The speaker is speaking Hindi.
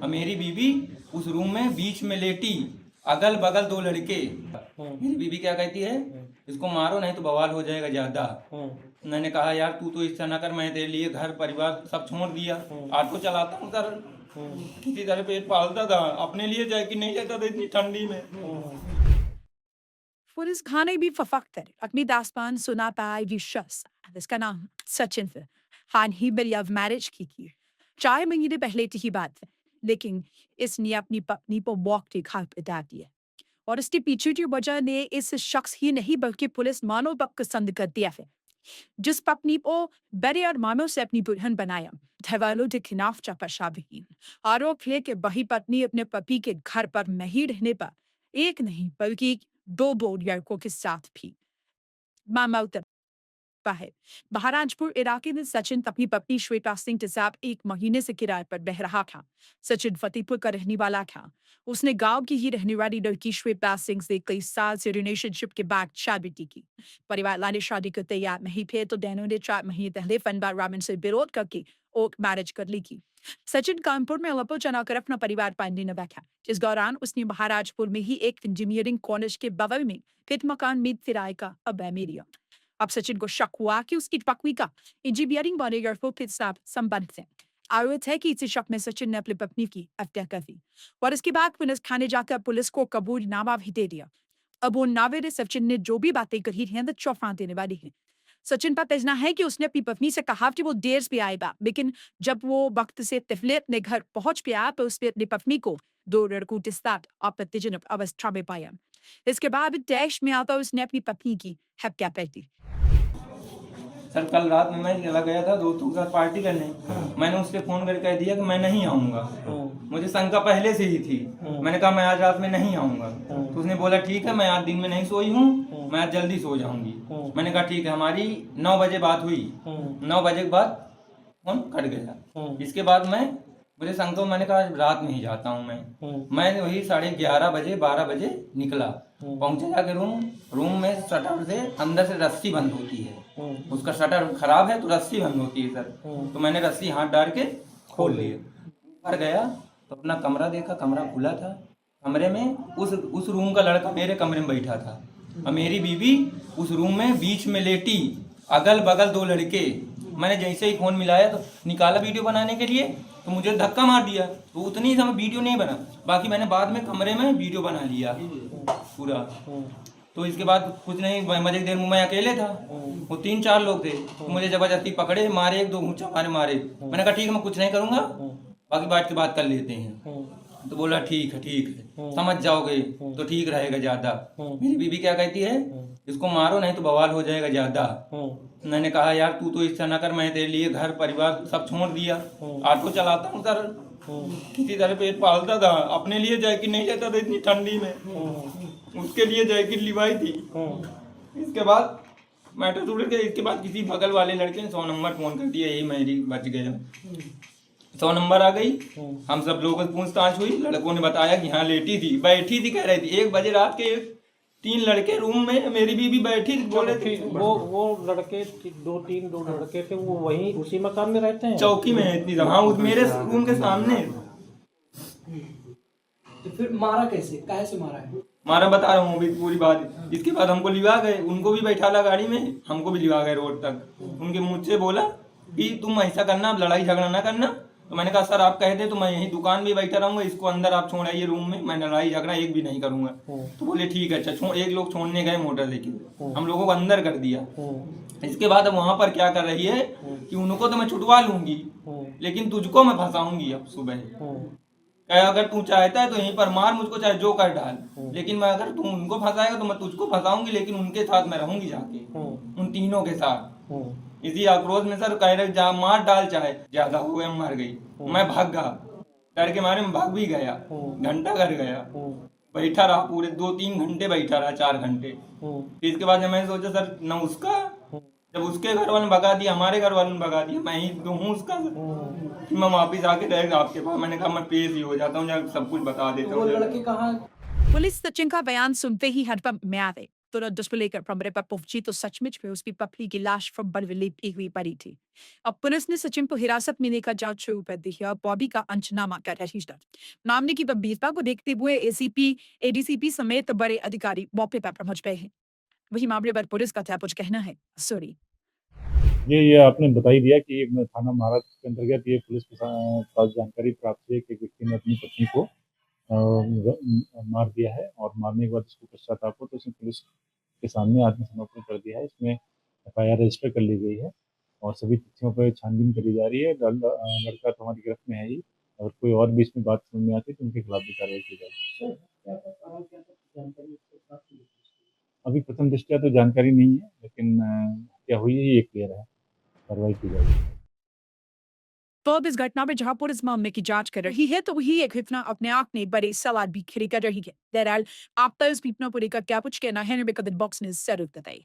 और मेरी बीवी उस रूम में बीच में लेटी, अगल बगल दो लड़के। मेरी बीवी क्या कहती है, इसको मारो नहीं तो बवाल हो जाएगा ज्यादा। मैंने कहा यार तू तो इस तरह ना कर, मैं तेरे लिए घर परिवार सब छोड़ दिया, ऑटो चलाता हूँ सर, किसी तरह पेट पालता था, अपने लिए जाए कि नहीं जाता था इतनी ठंडी में। Voor is Ghana भी verfakter. Ak mi daspan sunata ai vicious. Das का नाम सचिन थे. Han ही मेरी अब मैरिज की. 4 महीने पहले की ही बात है. लेकिन इसने अपनी पत्नी को वॉक के घर पे डाल दिया. और इसके पीछे की वजह ने इस शख्स ही नहीं बल्कि पुलिस मानव पक पसंद कर दिया है. जिस पत्नी को बड़े और मामों से अपनी दुल्हन बनाया. दीवारों के खिलाफ चपा भी. आरोप है कि वही पत्नी अपने पति के घर पर नहीं रहने पर एक नहीं बल्कि 2 बोर्ड लड़कों के साथ भी मामला है। महाराजपुर इलाके में सचिन अपनी पत्नी श्वेता सिंह के साथ 1 महीने से किराए पर रह रहा था। सचिन फतेहपुर का रहने वाला था। उसने गांव की ही रहने वाली लड़की श्वेता सिंह से कई साल से रिलेशनशिप के बाद शादी की। परिवार वाले शादी को तैयार नहीं थे तो दोनों ने 4 महीने पहले फनबार रामन से विरोध करके ओक मैरिज कर ली थी। सचिन कानपुर में अल्पो चलाकर अपना परिवार पालने न बैठा। इस दौरान उसने महाराजपुर में ही एक इंजीनियरिंग कॉलेज के बगल में फिर मकान में किराए का अबैमे लिया। अब सचिन को शक हुआ कि उसकी पत्नी का इंजीनियरिंग वाले लड़कों के साथ संबंध है। आरोप है कि इसी शक में सचिन ने अपनी पत्नी की हत्या कर दी और इसके बाद पुलिस थाने जाकर पुलिस को कबूलनामा भी दे दिया। अब वो नावे ने सचिन ने जो भी बातें कही हैं तो चौंका देने वाली है। सचिन का कहना है कि उसने अपनी पत्नी से कहा कि वो देर से आएगा, लेकिन जब वो वक्त से तफले अपने घर पहुंच गया तो उसने अपनी पत्नी को 2 लड़कों के साथ आपत्तिजनक अवस्था में पाया। इसके बाद देश में आता उसने अपनी पत्नी की हत्या कर दी। सर कल रात में मैं चला गया था दोस्तों के साथ पार्टी करने। मैंने उसके फोन करके कह दिया कि मैं नहीं आऊंगा। मुझे शंका पहले से ही थी। मैंने कहा मैं आज रात में नहीं आऊंगा। तो उसने बोला ठीक है, मैं आज दिन में नहीं सोई हूँ, मैं आज जल्दी सो जाऊंगी। मैंने कहा ठीक है। हमारी 9 बजे बात हुई। 9 बजे के बाद फोन कट गया। इसके बाद मुझे शंका, मैंने कहा रात में ही जाता हूँ मैं वही 11:30 बजे 12 बजे निकला। पहुंचे जाके रूम में शटर से अंदर से रस्सी बंद होती है, उसका शटर खराब है तो रस्सी बंद होती है सर। तो मैंने रस्सी हाथ डाल के खोल लिए। ऊपर गया तो अपना कमरा देखा, कमरा खुला था। कमरे में उस रूम का लड़का मेरे कमरे में बैठा था और मेरी बीवी उस रूम में बीच में लेटी, अगल बगल 2 लड़के। मैंने जैसे ही फोन मिलाया तो निकाला वीडियो बनाने के लिए तो मुझे धक्का मार दिया। तो उतनी समय वीडियो नहीं बना, बाकी मैंने बाद में कमरे में वीडियो बना लिया पूरा। तो इसके बाद कुछ नहीं, मजे देर में मैं अकेले था, वो 3-4 लोग थे। तो मुझे जबरदस्ती पकड़े, मारे, 1-2 घूंचा मारे। मैंने कहा ठीक है मैं कुछ नहीं करूंगा, बाकी बात की बात कर लेते हैं। तो बोला ठीक है समझ जाओगे तो ठीक रहेगा ज्यादा। मेरी बीवी क्या कहती है, इसको मारो नहीं तो बवाल हो जाएगा ज्यादा। मैंने कहा यार तू तो इस तरह ना कर, मैं तेरे लिए घर परिवार सब छोड़ दिया, ऑटो चलाता हूँ सर, किसी तरह पेट पालता था, अपने लिए जैकेट नहीं लेता था इतनी ठंडी में, उसके लिए जैकेट लिवाई थी। इसके बाद मैटर टूट गया। इसके बाद किसी बगल वाले लड़के ने 100 नंबर फोन कर दिया, यही मेरी बच गया। 100 नंबर आ गई, हम सब लोगों से पूछताछ हुई। लड़कों ने बताया कि हाँ बैठी थी कह रही थी। 1 बजे रात के 3 लड़के रूम में, मेरी बीवी बैठी बोले थे। वो लड़के 2 लड़के थे, वो वहीं उसी मकान में रहते हैं, चौकी में है इतनी। हाँ मेरे रूम के सामने। तो फिर मारा कैसे, काहे से मारा है? मारा बता रहा हूँ अभी पूरी बात। इसके बाद हमको लिवा गए, उनको भी बैठा ला गाड़ी में, हमको भी लिवा गए रोड तक। उनके मुँह से बोला कि तुम ऐसा करना, लड़ाई झगड़ा ना करना। तो मैंने कहा सर आप कह दे तो मैं यही दुकान में बैठा रहूंगा, इसको अंदर आप छोड़ आइए रूम में, मैं लड़ाई झगड़ा एक भी नहीं करूंगा। तो बोले ठीक है। अच्छा, एक लोग छोड़ने गए मोटरसाइकिल, हम लोगों को अंदर कर दिया। इसके बाद अब वहां पर क्या कर रही है कि उनको तो मैं छुटवा लूंगी, लेकिन तुझको मैं फंसाऊंगी। अब सुबह अगर तू चाहता है तो यहीं पर मार मुझको, चाहे जो कर डाल, लेकिन मैं अगर तू उनको फंसाएगा तो मैं तुझको फंसाऊंगी, लेकिन उनके साथ मैं रहूंगी जाके, उन तीनों के साथ। इसी आक्रोश में सर कह रहे जा मार डाल, चाहे ज्यादा हो गया, मर गई। मैं भाग गया, डर के मारे में भाग भी गया। घंटा घर गया, बैठा रहा पूरे 2-3 घंटे बैठा रहा, 4 घंटे। इसके बाद जब मैंने सोचा सर न उसका, जब उसके घर वालों ने भगा दिया, हमारे घर वालों ने भगा दिया, मैं ही तो हूँ उसका, कि मैं वापिस आके डायरेक्ट आपके पास। मैंने कहा मैं पेश ही हो जाता हूँ, सब कुछ बता देता हूँ। वो लड़के कहाँ? पुलिस सचिन का बयान सुनते ही हड़कंप में आ गई। तुरंत उसको लेकर कमरे पर पहुंची तो सचमुच में उसकी पपली की लाश पर लिपटी हुई पड़ी थी। अब पुलिस ने सचिन को हिरासत में लेकर जांच शुरू कर दी है और बॉबी का पंचनामा कर रही है। मामले की गंभीरता को देखते हुए एसीपी, एडीसीपी समेत बड़े अधिकारी मौके पर पहुंच गए हैं। वही मामले पर पुलिस का क्या कुछ कहना है, सुनिए। ये आपने बता ही दिया कि थाना महाराज के अंतर्गत ये पुलिस के पास जानकारी प्राप्त हुई कि एक व्यक्ति ने अपनी पत्नी को मार दिया है और मारने के बाद उसको पश्चाताप हो तो उसने पुलिस के सामने आत्मसमर्पण कर दिया है। इसमें एफआईआर रजिस्टर कर ली गई है और सभी तथ्यों पर छानबीन करी जा रही है। लड़का तो हमारी गिरफ्त में है ही, अगर कोई और भी इसमें बात समझ में आती है तो उनके खिलाफ भी कार्रवाई की जाएगी। अभी प्रथम दृष्टया तो जानकारी नहीं है, लेकिन क्या हुई है ये क्लियर है, कार्रवाई की जाएगी। तो अब इस घटना में जहां पुलिस मामले की जांच कर रही है तो वही एक घटना अपने आप में बड़े सवाल भी खड़े कर रही है। बहरहाल आपका इस घटना को लेकर क्या कुछ कहना है, हमें कमेंट बॉक्स में जरूर बताइए।